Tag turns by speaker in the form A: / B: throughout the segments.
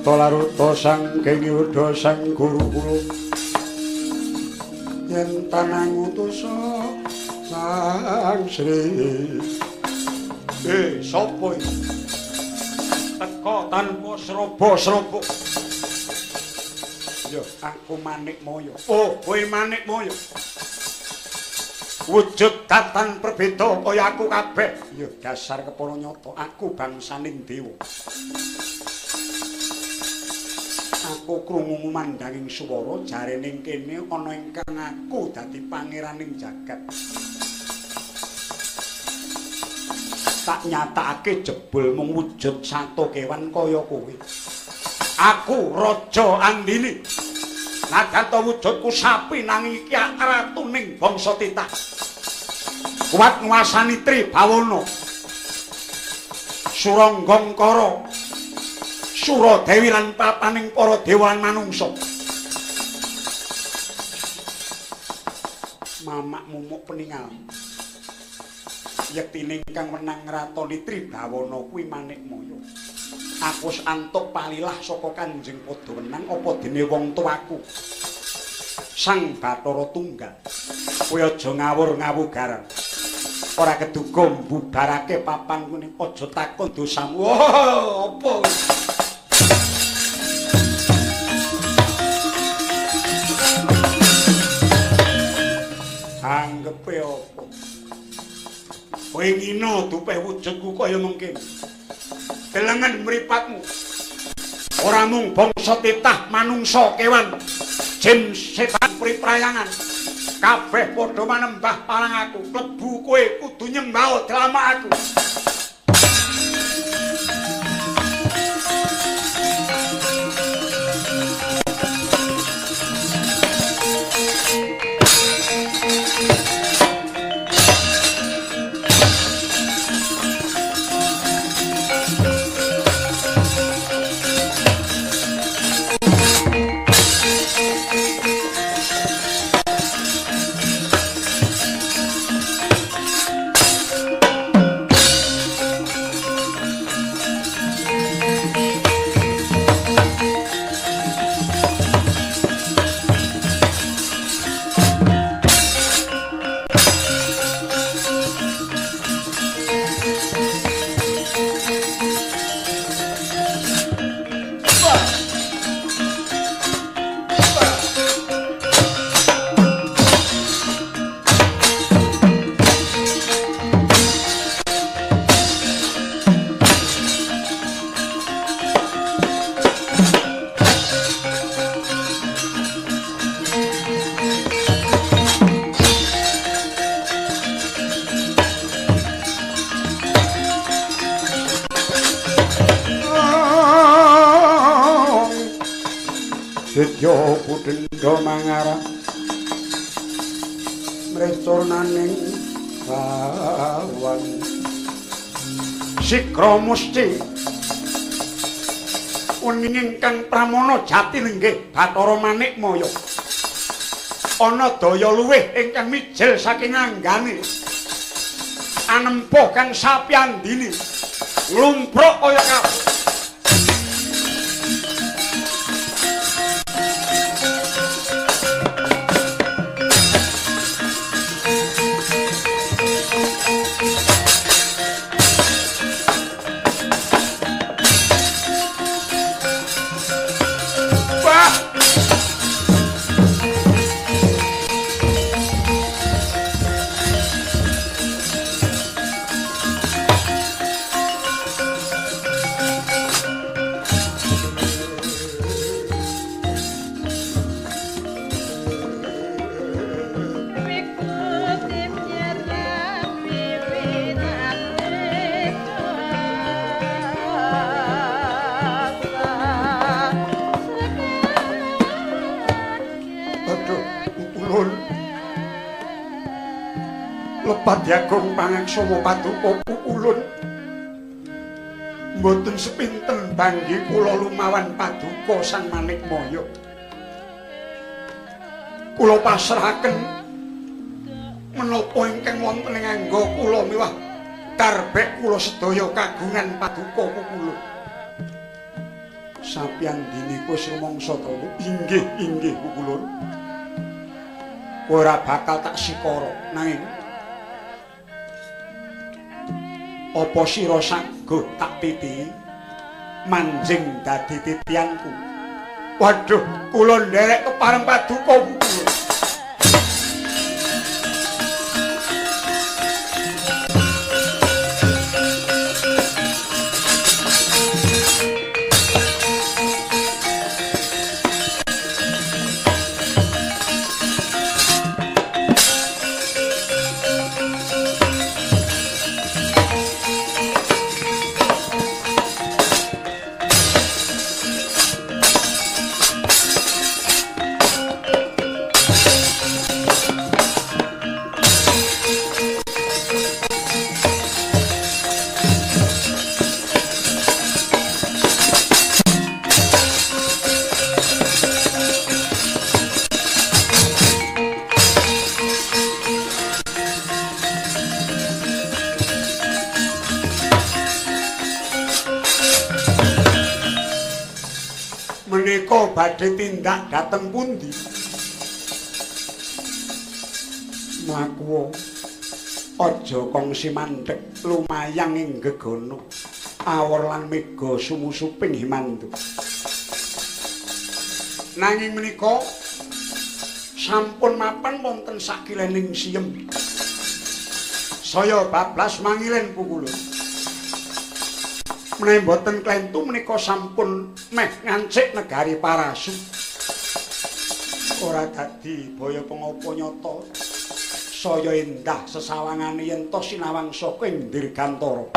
A: Laruta laruta sangking yuda sang guru kula yen tanang utusa sang Sri. Sapa iki? Teka tanpa srobo-srobo. Yo, aku Manik Moyo. Oh, kowe Manik Moyo. Wujud tatan perbeda kaya aku kabeh. Yo, dasar kepala nyata, aku bangsaning dewa. Aku krungu ngumandanging swara jarene kene ana ingkang aku dadi pangeraning jagat. Tak nyatakake jebul mung wujud sato kewan kaya kowe. Aku Raja Andini. Nadyan wujudku sapi nanging iki ratuning bangsa Titah. Kuat nguasani Tribawana. Suranggangkara. Suradewi lan papaning para dewan manungsa. Mamakmu muk peninggal. Yektine ingkang menang ngratoni Tribawana kuwi Manik Moyo. Aku antuk palilah saka Kanjeng Padawenang apa dene wong tuaku. Sang Bathara Tunggal. Kowe aja ngawur-ngawugaran. Ora keduga mbubarake papan kuwi aja takon dosamu. Apa? Anggepe apa? Kowe ngina dupe wujudku kaya mungkin. Delengen mripatmu. Ora mung bangsa Titah, manungsa, kewan, jin, setan, priprayangan. Kabeh padha manembah parang aku. Klebu kowe kudu nyembah drama aku. Setyo putendha mangara mrecornaning bawan Sikra Musti uning ingkang pramana jati lenggih Bathara Manik Moyo ana daya luwih ingkang mijil saking anggane anempuh kang sapi andini lumpruk kaya kabeh. Padyagung pangaksama paduka ulun mboten sepinten banggi kula lumawan paduka Sang Manik Moyo. Kula pasrahaken menapa ingkang wonten ing angga kula miwah darbek kula sedaya kagungan paduka kula. Sapyandini kowe rumangsa to? Inggih, inggih Kukulun. Kowe ora bakal tak sikara nanging apa sira sanggup tak titi manjing dadi titianku? Waduh, kula nderek kepareng paduka Kukulun. Menika badhe tindak dhateng pundi? Mlaku aja kongsi mandheg lumayang ing gegana awor lan mega sumusuping himandu. Nanging menika sampun mapan wonten sakilening siyem. Saya bablas mangilen Kukulun. Menawi boten klentu menika sampun meh ngancik negari Parasu. Ora dadi baya pangapa nyata. Saya endah sesawangane yen to sinawang saka ing Dirgantara.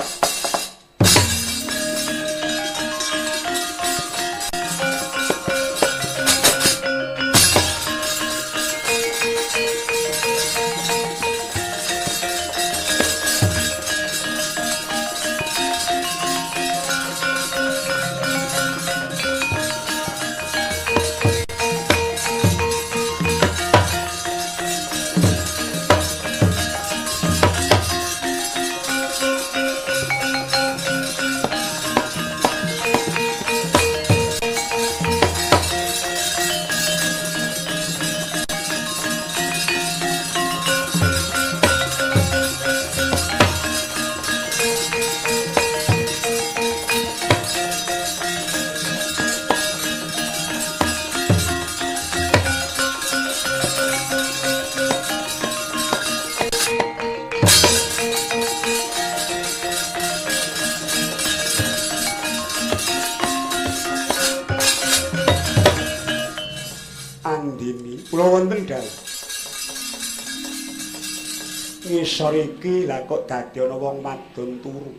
A: Ngisor iki lha kok dadi ana wong wadon turu.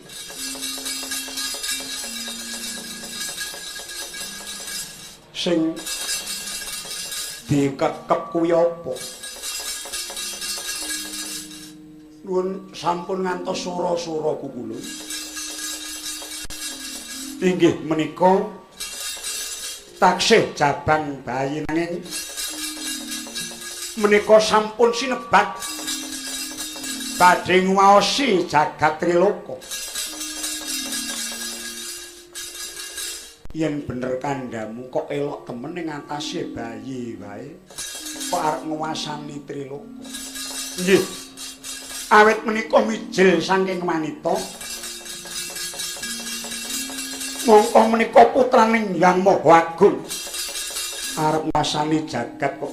A: Sing dikekep kuwi apa? Nuwun sampun ngantos sura-sura Kukulun. Inggih menika taksih jabang bayi nanging menika sampun sinebat badhe nguwaosi jagat Triloka. Yen bener kandhamu kok elok temen ning atase bayi wae kok arep nguwasani Triloka. Nggih. Awit menika mijil saking wanita. Mongko menika putraning Hyang Maha Agung arep nguwasani jagat kok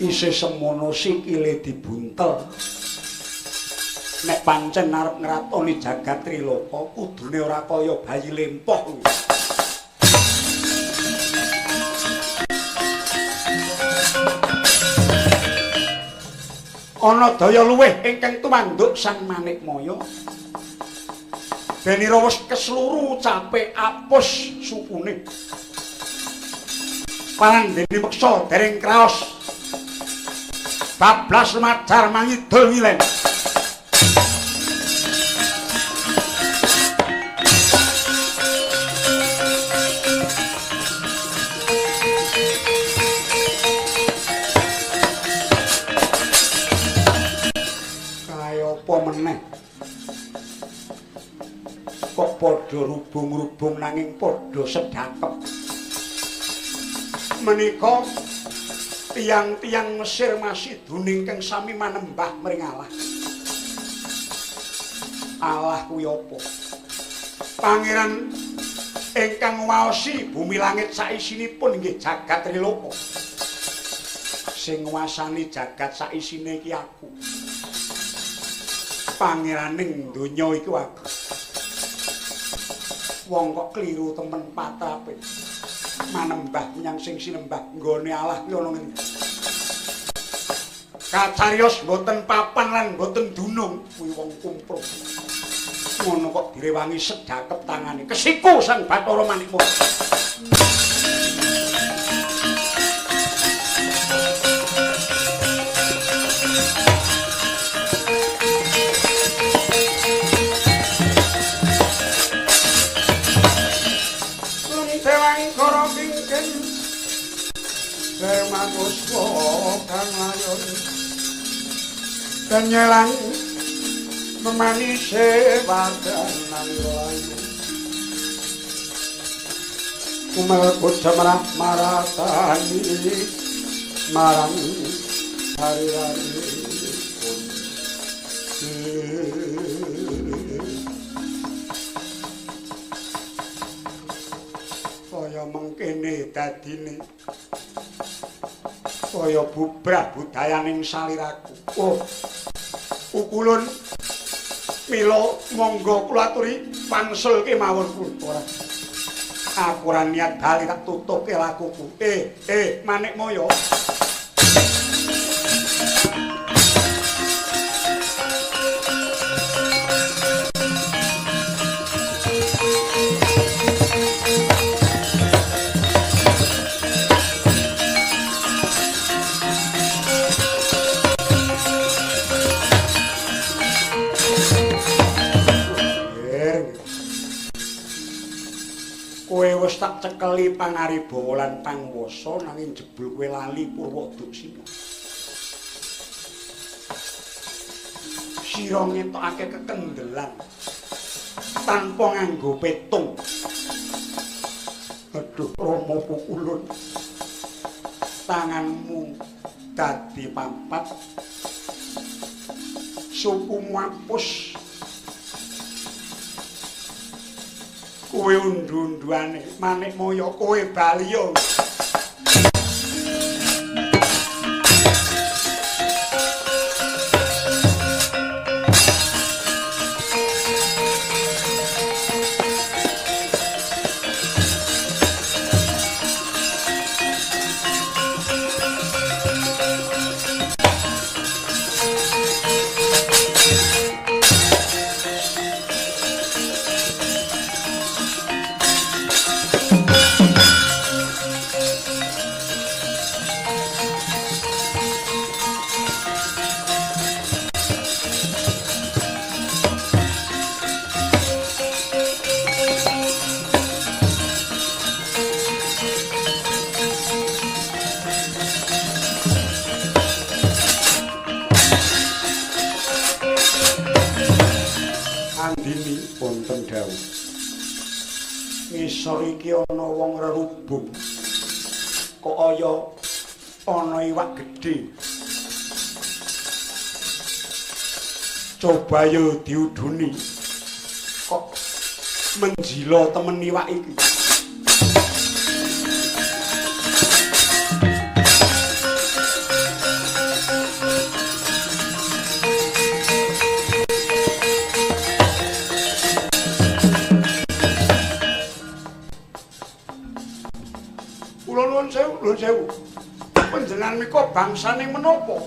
A: isih semono sikile dibuntel. Nek pancen arep ngratoni jagat Triloka kudune ora kaya bayi lempoh. Ana daya luweh ingkang tumanduk Sang Manikmaya. Benira wis kesluru capek apus sukune. Panandene meksa dereng kraos. Bablas majar mangidul ngilen. Kaya apa meneh? Kok padha rubung-rubung nanging padha sedhakep. Menika tiyang-tiyang Mesir masih duning kang sami manembah mring Allah. Allah kuwi apa? Pangeran ingkang waosi bumi langit saisinipun inggih jagat triloka. Sing nguasani jagat saisine iki aku. Pangeraning donya iku aku. Wong kok kliru temen patrape. Manembah menyang sing sinembah nggone Allah ki ana ngene. Kacarios mboten papan lan mboten dunung kuwi wong kumpruk. Ngono kok direwangi sedhakep tangane. Kesiku Sang Bathara Manikmaya. Puspa kang ayon kenyelang memanise wadanan layu kumel kucamrah maratani marang hari-hari pun kaya mengkene dadine kaya bubrah budayaning saliraku. Oh, ukulun mila monggo kula aturi pangsel kemawon kula. Aku ora niat bali tak tutuke lakuku. Manikmaya. Tak cekeli pangaribawa lan pangwasa nanging jebul kowe lali Purwoduksina. Sira ngetokake kekendelan tanpa nganggo petung. Aduh Rama Pukulun. Tanganmu dadi pampat. Sukumu apus. Kowe undu-unduane Manikmaya kowe bali yo. Ngisor iki ana wong rerubung. Kok kaya ana iwak gedhe. Coba yo diuduni. Kok menjila temen iwak iki. Nuwun sewu. Panjenengan mika bangsane menapa?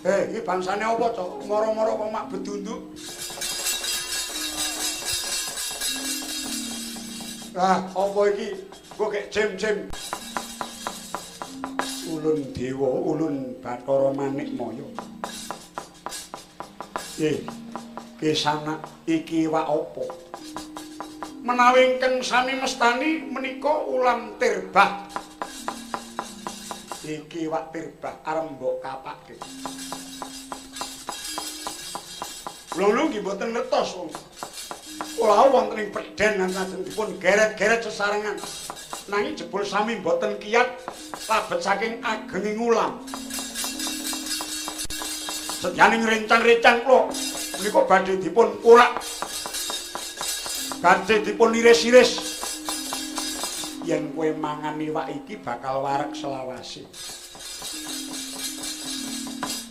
A: Iki bangsane apa, Cok? Mara-mara kok mak bedunduk. Apa iki? Kok kek jem-jem. Ulun Dewa, Ulun Bathara Manikmaya. Kisana iki iwak apa? Menawi ingkang sami mestani menika ulam tirbah. Iki iwak tirbah arep mbok kapake. Lho nggih mboten ngertos wong. Kula wonten ing pedhen lajengipun geret-geret sesarengan. Nanging jebul sami boten kiyat labet saking agenging ulam. Sedyaning rencang-rencang kula menika badhe dipun urak. Badhe dipun iris-iris. Yen kowe mangan iwak iki bakal wareg selawase.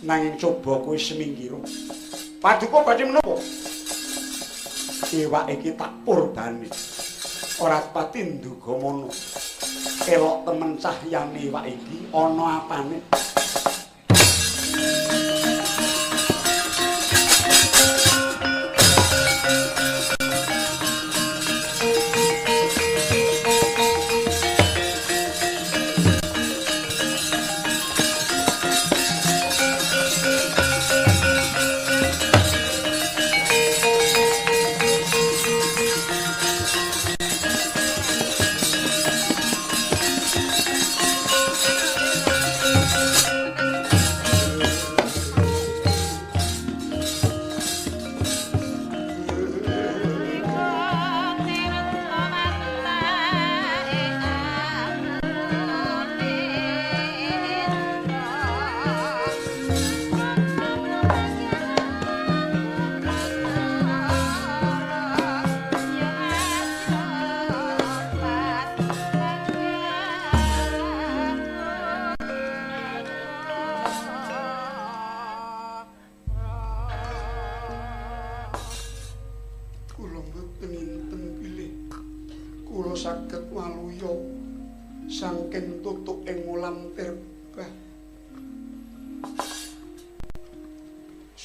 A: Nanging coba kowe semingkira. Paduka badhe menapa? Iwak iki tak purbani. Ora pati nduga mono. Elok temen cahyane iwak iki ana apane.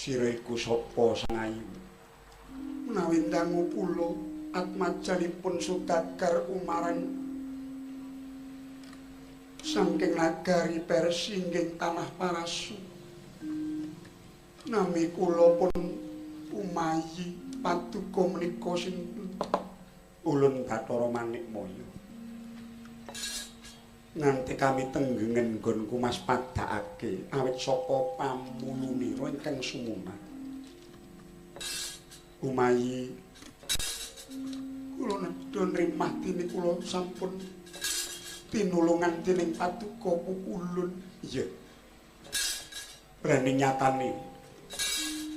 A: Siraiku sapa sang ayu menawi dangu kula atmajanipun Sudagar Umaran saking nagari Persi inggih tanah Parasu nami kula pun Umayi Paduka menika sinten Ulun Bathara Manikmaya nganti kami tenggengen nggonku Mas padhakake awit saka pamulunira ingkang sumunar. Umayi kula nedha nrimah dene kula sampun tinulungan dening Paduka Pukulun. Iya. Berani nyatane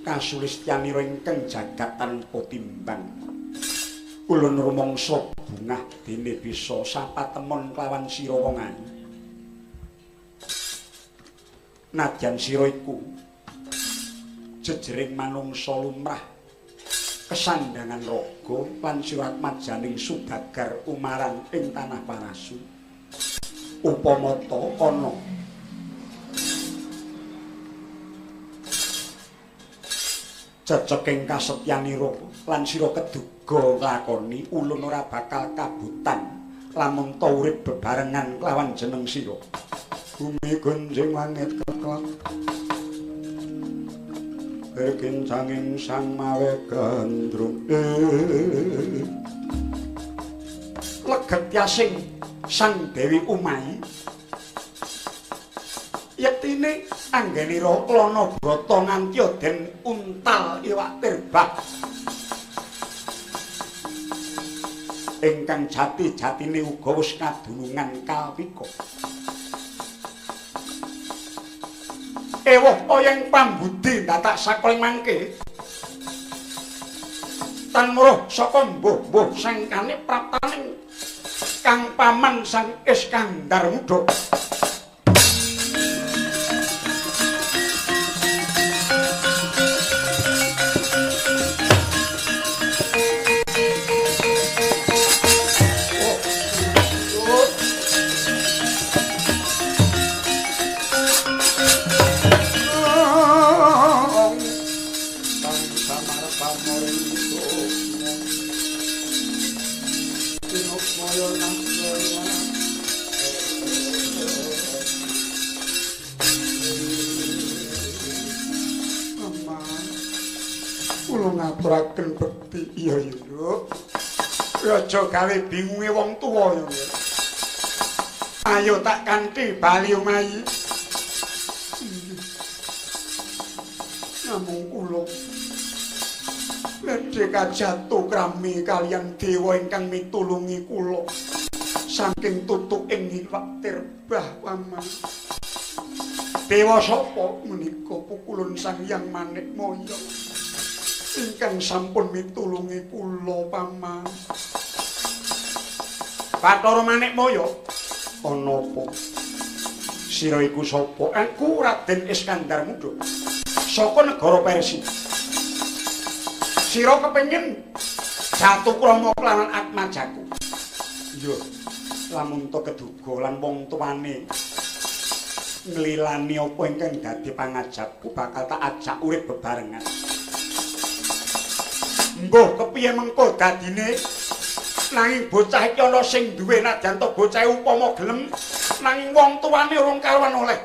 A: kasulistyanira ingkang jagat tanpa timbang. Ulun rumangsa bungah dene bisa sapatemon kelawan sira wong ayu. Nadyan sira iku jejering manungsa lumrah kesandangan raga lan sirat majaning Sudagar Umaran ing tanah Parasu. Upamata ana ceceking kasetyanira lan sira keduga nglakoni ulun ora bakal kabutan lamun ta urip bebarengan kelawan jeneng sira. Bumi gonjing langit keklak berkincanging sang mawe gandrung leget yasing sang Dewi Umayi yektine anggenira klana brata nganti den untal iwak tirbah ingkang jati-jatine uga wis kadunungan kalpika. Ewoh oyeng pambudi datak sakoling mangke tan muruh saka mbuh-mbuh sangkane praptaning kang paman sang Iskandar Muda. Ngaturaken bekti iya yo. Aja gawe bingunge wong tuwa yo. Ayo tak kanthi bali Umayi. Namung kula Nedhe kajatu krami kaliyan dewa ingkang mitulungi kula saking tutuk ing iwak tirbah paman. Dewa sapa menika pukulun Sang Hyang Manikmaya ingkang sampun mitulungi kula paman. Bathara Manikmaya, ana apa? Sira iku sapa? Aku Raden Iskandar Muda saka negara Persia. Sira kepengin jatuh krama kelawan atmajaku. Iya, lamun to keduga lan wong tuane nglilani apa ingkang dadi pangajapku bakal tak ajak urip bebarengan. Mbah kepiye mengko dadine nanging bocah iki ana sing duwe nadyan to bocah upama gelem nanging wong tuane urung karuan oleh.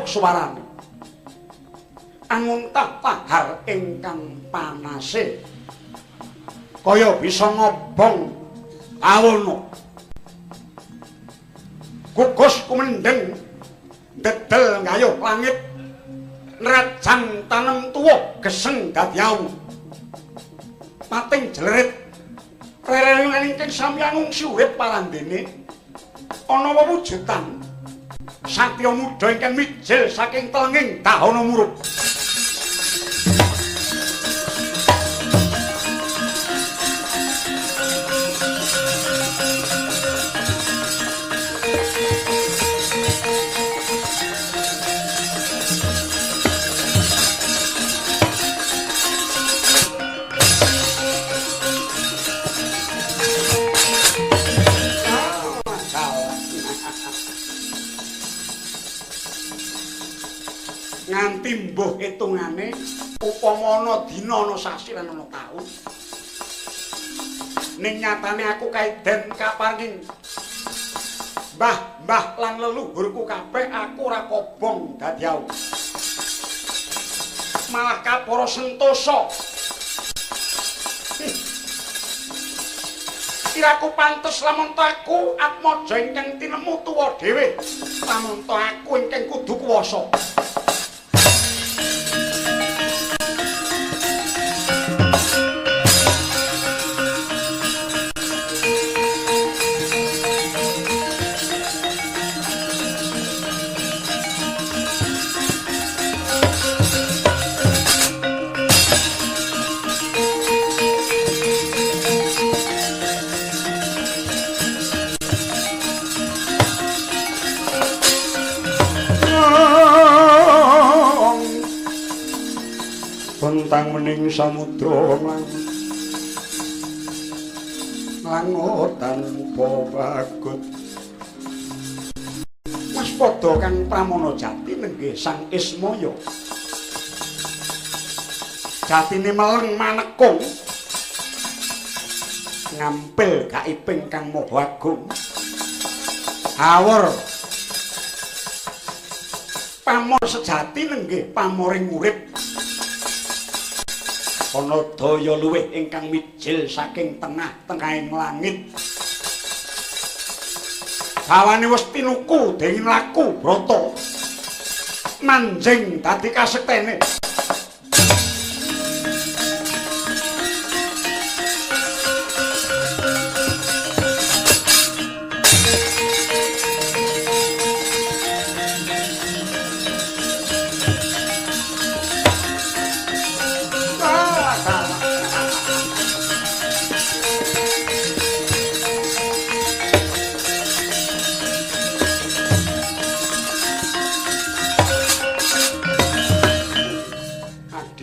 A: Suwarane angun tahar ingkang panase kaya bisa ngobong awono gugus kumendeng dedel ngayuh langit nerajan tanem tuwa geseng dadi awu pating jlerit rerelungan ingkang samya ngungsi urip parandene ana wewujudan Satya Muda ingkang mijil saking telenging dahana murup. Nganti mbuh hitungane upama ana dina ana sasi lan ana taun ning nyatane aku kaeden kaparing mbah lan leluhurku kabeh aku ora kobong dadi awu malah kapara sentosa kiraku pantes lamun aku atmaja ingkang tinemu tuwa dhewe lamun aku ingkang kudu kuwasa. Tentang mening samudra langotan bagut Mas padha kang pramana jati nenggih Sang Ismaya jatine meleng manekung ngampil kaiping kang maha agung awor pamor sejati nenggih pamoring urip ana daya luwih ingkang mijil saking tengah-tengahing langit bawane wis tinuku dening laku brata manjing dadi kasektene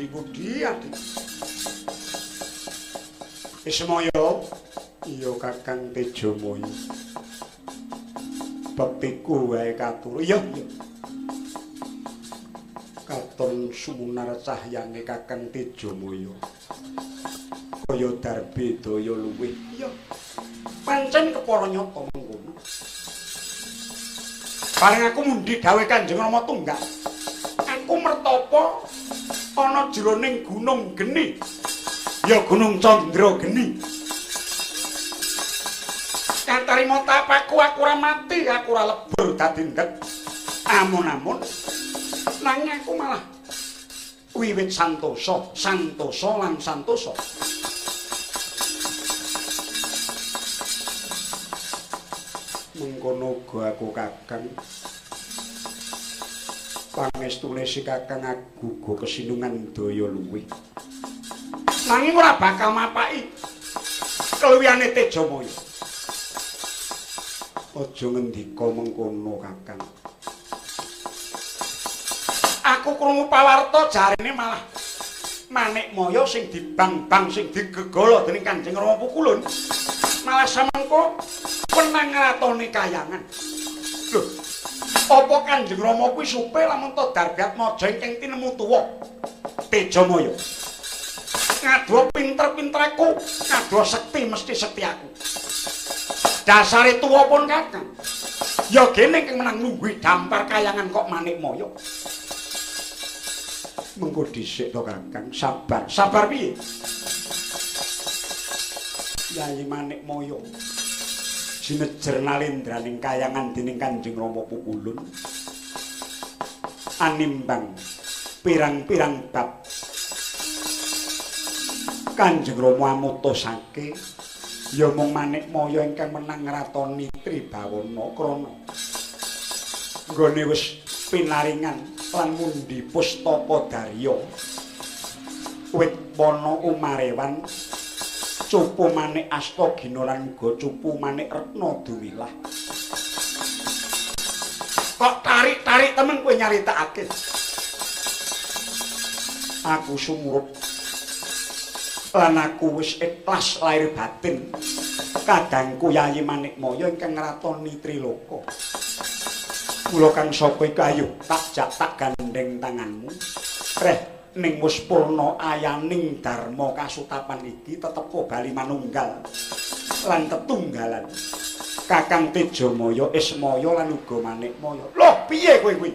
A: Budi Adik. Ismaya, iya Kakang Tejomaya. Bektiku wae katur. Iya, iya. Katon sumunar cahyane Kakang Tejomaya. Kaya darbe daya luwih. Iya. Pancen kepara nyata mengkono. Bareng aku mundi dawuh Kanjeng Rama Tunggal. Aku mertapa ana jroning gunung geni. Ya Gunung Candra Geni. Katarima tapaku aku ora mati, aku ora lebur dadi ndek. Amun-amun nanging aku malah wiwit santosa, santosa lan santosa. Mengkono uga aku Kakang. Pangestune si Kakang aku uga kesinungan daya luwih. Nanging ora bakal mapaki keluwihane Tejomaya. Aja ngendika mengkono Kakang. Aku krungu pawarta jarene malah Manikmaya sing dibang-bang sing digegala dening Kanjeng Rama Pukulun malah samengko wenang ngatoni kayangan. Lho, apa Kanjeng Rama kuwi supe lamun to darbat maja ingkang tinemu tuwa Tejomaya. Ngaduh pinter-pintereku, ngaduh sekti mesti sekti aku. Dasare tuwa pun Kakang. Ya gene kang menang nunggu dampar kayangan kok Manikmaya. Mengko dhisik to Kakang, sabar. Sabar piye? Yayi Manikmaya. Jinejer nalendraning kayangan dening Kanjeng Rama Pukulun. Animbang pirang-pirang bab Kanjeng Rama mutusake ya mung Manikmaya ingkang menang ngratoni Tribawana krana nggone wis pinaringan lan mundi pustaka darya wit wana umarewan cupu Manik Astagina lan uga cupu Manik Retna Duwilah. Kok tarik-tarik temen kowe nyaritakake. Aku sumurup lan aku wis ikhlas lahir batin kadangku Yayi Manikmaya ingkang ngratoni Triloka. Mula kang sapa iku ayo tak gandeng tanganmu. Reh ning muspurna ayaning dharma kasutapan iki tetep bali manunggal lan tetunggalan. Kakang Tejomaya, Ismaya lan uga Manikmaya. Lho, piye kowe kuwi?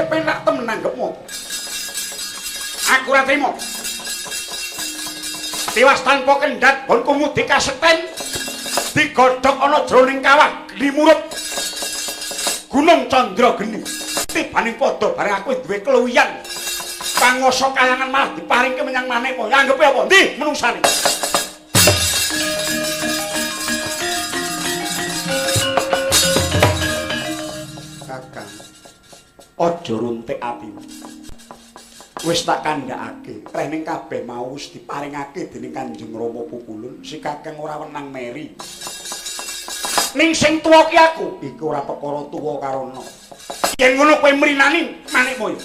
A: Penak temen nanggepmu. Aku ora trima. Tiwas tanpa kendhat bon kumudi kasekten digodhog ana jroning kawah limurut Gunung Candra Geni. Tibaning padha bareng aku duwe keluwihan. Panguwasa kayangan malah diparingke menyang Manikmaya. Anggepe apa? Ndi menungsane? Kakang aja runtik atimu. Wis tak kandhakake, trening kabeh mau wis diparingake dening Kanjeng Rama Pukulun, si Kakang ora wenang meri. Ning sing tuwa ki aku, iku ora perkara tuwa karana. Yen ngono kowe mrinani Manikmaya.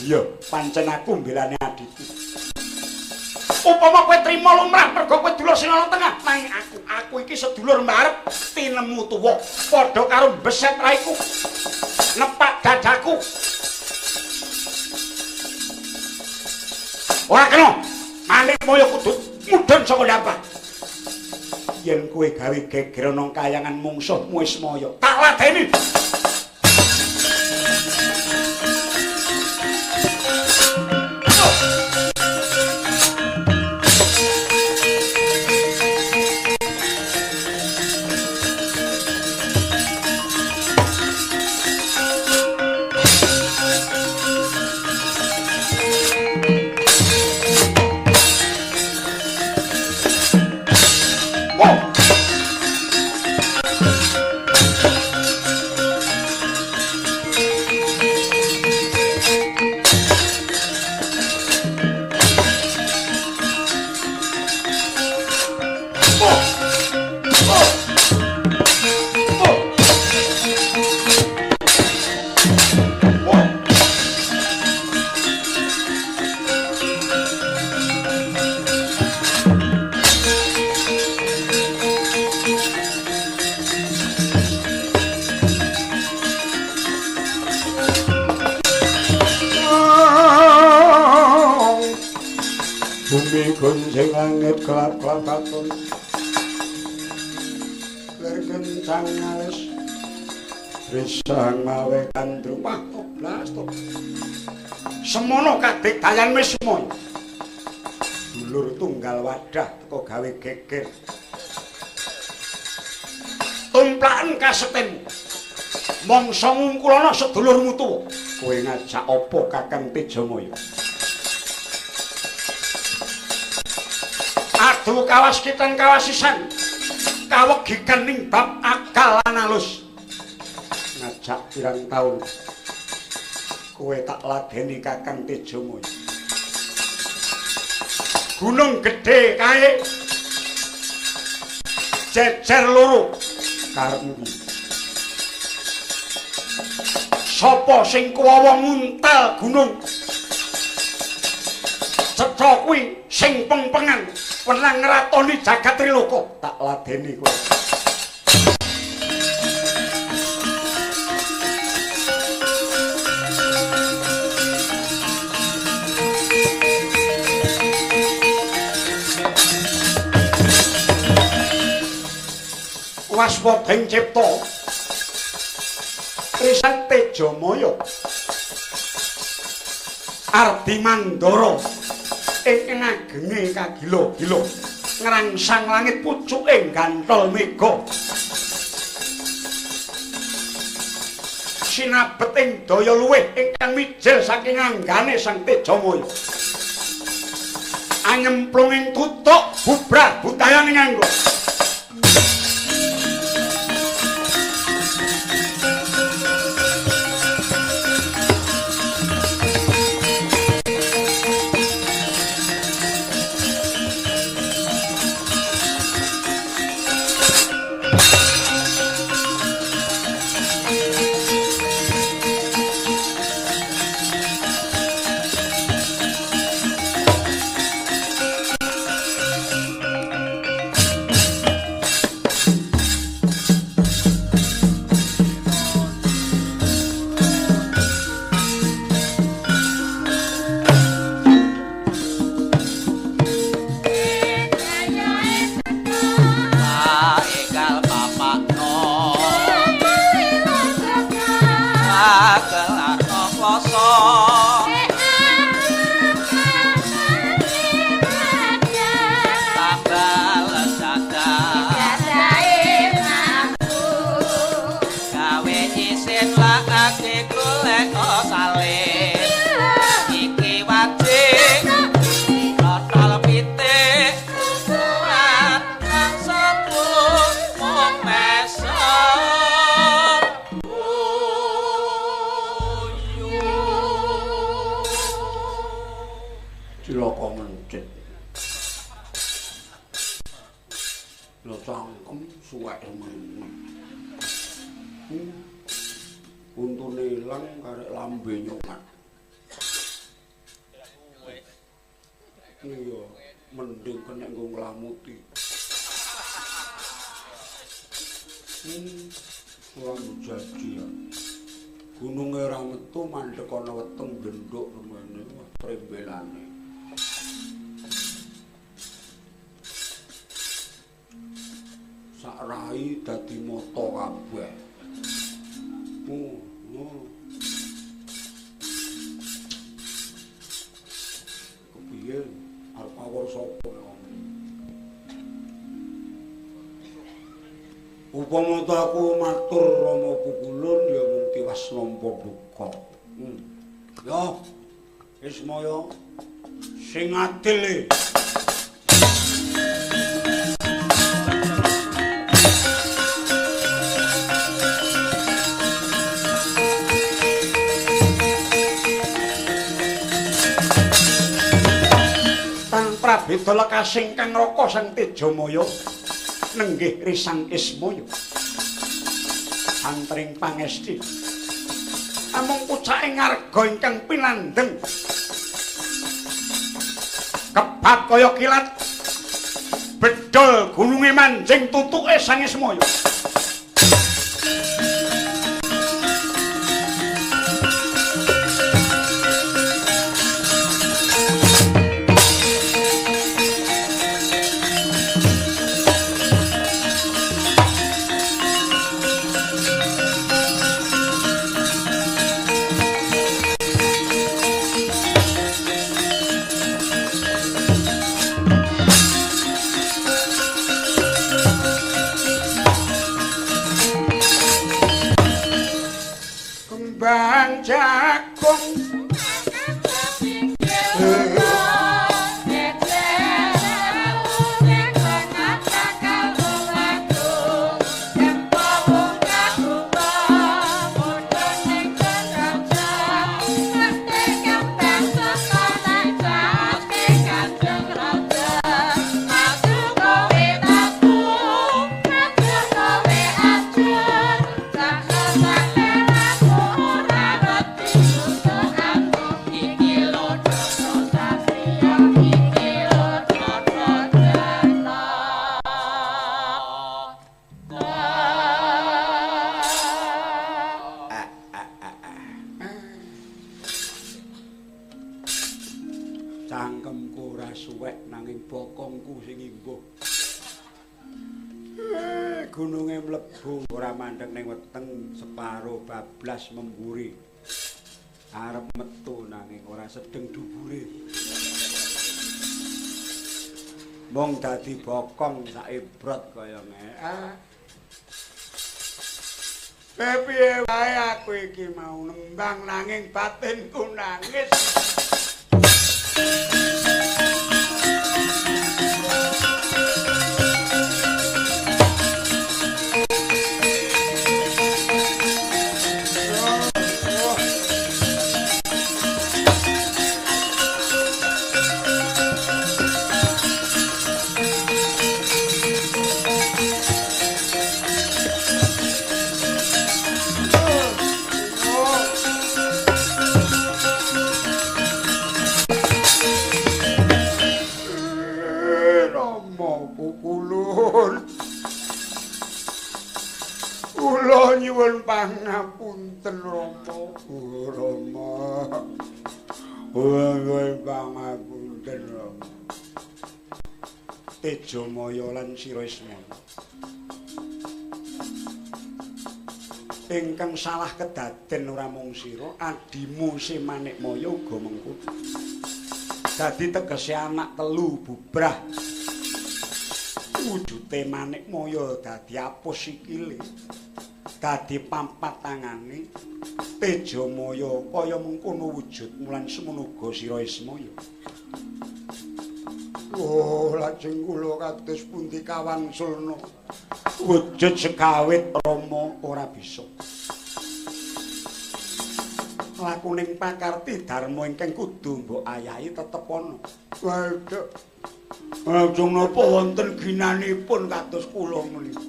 A: Iya, pancen aku mbelane adikku. Upama kowe trima lumrah mergo kowe dulur sing ana tengah, nanging aku iki sedulur mbarep tinemu tuwa, padha karo mbeset raiku. Nepak dadaku. Ora kena. Manikmaya kudu mudhun saka ndampah. Yen kowe gawe geger ana kayangan mungsuhmu Ismaya, tak ladeni. gunjing langit kelap-kelap katon kencang alis risang mawe kandrung wah blas to semono kadek dayan wis semono dulur tunggal wadah teko gawe geger tumplaken kaseten mangsa ngungkulana sedulurmu tuwa kowe ngajak apa Kakang Tejamaya adu kawas kitan kawasisan kawegikan ning bab akal lan alus ngajak pirang taun kowe tak ladeni Kakang Tejamaya gunung gedhe kae jejer loro karepmu sapa sing kuwawa nguntal gunung cetha kuwi sing pengpengan wenang ngratoni jagat triloko tak ladeni kowe waswading cipta Risang Tejamaya Ardi Mandara ing ngagenge kagila-gila ngrangsang langit pucuking gantol mega sinabeting daya luwih ingkang mijil saking anggane Sang Tejamaya anyemplunging tutuk bubrah butayaning anggo untune ilang karek lambe nyomat iya mending kena nggo nglamuti ora jadi ya gununge ora metu mandhek ana weteng genduk remene prembelane sak rai dadi mata kabeh kepiye arep awor sapa upama aku matur Rama Pukulun ya mung tiwas nampa duka ya Ismaya sing adil Prabéda lekasing Kang Raka Sang Tejamaya nenggih Risang Ismaya antring pangesti amung pucaking ngarga ingkang pinandheng kebat kaya kilat bedol gununge manjing tutuke Sang Ismaya jagung cangkemku ora suwek nanging bokongku sing imbuh. Gununge mlebu ora mandeg ning weteng separo bablas memburi. Arep metu nanging ora sedeng dubure. Mong dadi bokong sak ebrot kaya piye wae aku iki mau nembang nanging batinku nangis. Kula nyuwun pangapunten Rama. Rama. Nyuwun pangapunten Rama. Tejamaya lan Siraismaya. Ingkang salah kedaden ora mung sira, adimu Manikmaya uga mengko. Dadi tegese anak telu bubrah. Wujute Manikmaya dadi apus sikile. Dadi pampat tangane Tejamaya kaya mengkono wujud mulan semono uga Siraismaya. Oh, lajeng kula kados pundi kawangsulna wujud sekawit Rama ora bisa. Lakuning pakarti dharma ingkang kudu mbok ayahi tetep ana. Waduh. Lajeng napa wonten ginanipun kados kula menika.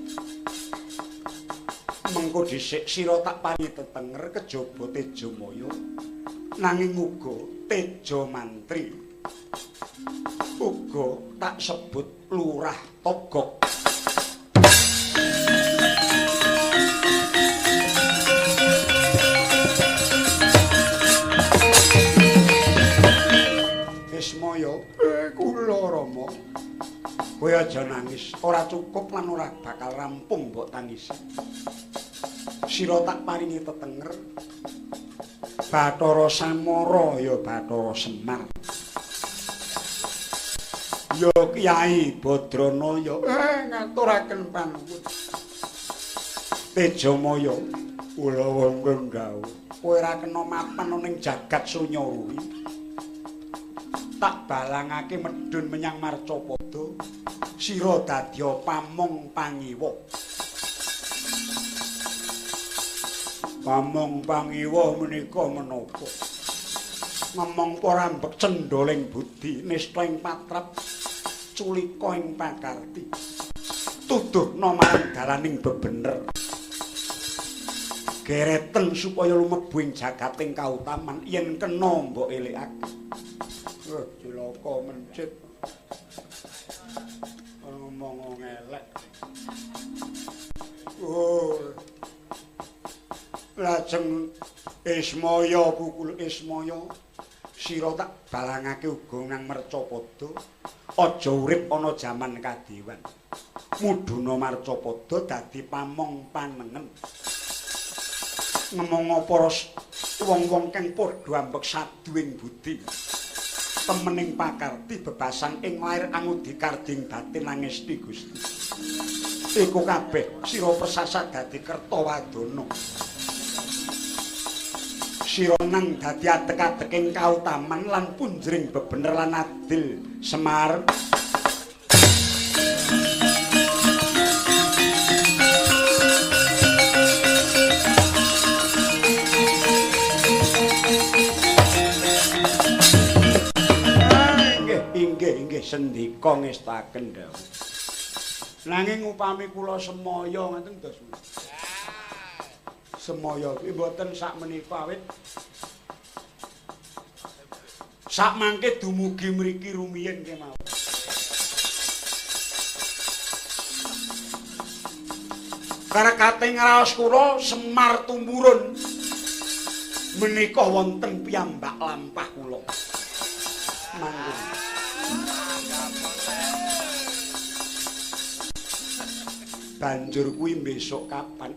A: Mengko dhisik sira tak paringi tetenger kejaba Tejamaya nanging uga Tejamantri uga tak sebut Lurah Togok. Ismaya kula Rama kowe aja nangis ora cukup lan ora bakal rampung mbok tangisi. Sira tak paringi tetenger Bathara Samara ya Bathara Semar ya Kyai Badranaya ngaturaken panuwun. Tejamaya kula wonten dawuh kowe ora kena mapan ning jagat sunya kuwi. Tak balangake medhun menyang Marcapada sira dadya pamong pangiwa. Pamong pangiwa menika menapa? Ngomong porambek cendoling budi nista ing patrap culika ing pakarti. Tuduhna marang dalaning bebener. Gereten supaya lumebu ing jagating kautaman yen kena mbok elekake. Cilaka mencit. Ngomong elek. Oh. Lajeng Ismaya bukul Ismaya sira tak balangake uga nang Marcapada aja urip ana jaman kadewan mudhuna Marcapada dadi pamong panengen ngomong para wong-wong kang padha ambek saduwing budi temening pakarti bebasan ing lair angudi karding batin nangesti Gusti iku kabeh sira persasat dadi Kertawadana. sira nang dadi adek-adeking kautaman lan punjering bebener lan adil Semar. Inggih sendika ngestaken dawuh. Nanging upami kula semaya ngoten dos. Semaya kuwi mboten sak menika awit sak mangke dumugi mriki rumiyin kemawon. Karekate ngraos kula Semar tumurun menika wonten piyambak lampah kula. Manggung. Banjur kuwi besok kapan?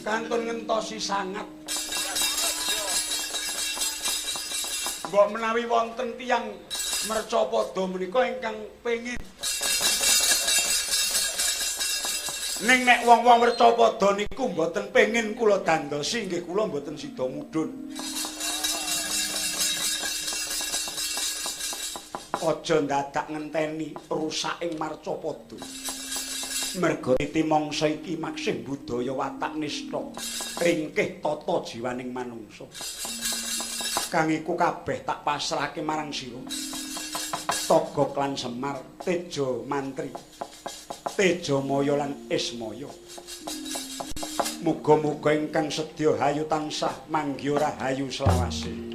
A: Kantun ngentosi sangat. Mbok menawi wonten tiyang mercapada menika ingkang pengin ning nek wong-wong mercapada niku mboten pengin kula dandosi nggih kula mboten sida mudhun. Aja ndadak ngenteni rusaking marcapada. Merga titi mangsa iki maksih budaya watak nista, ringkih tata jiwaning manungsa. Kang iku kabeh tak pasrahake marang sira. Togok lan Semar, Teja Mantri, Teja Maya lan Ismaya. Muga-muga ingkang sedya hayu tansah manggiya rahayu selawase.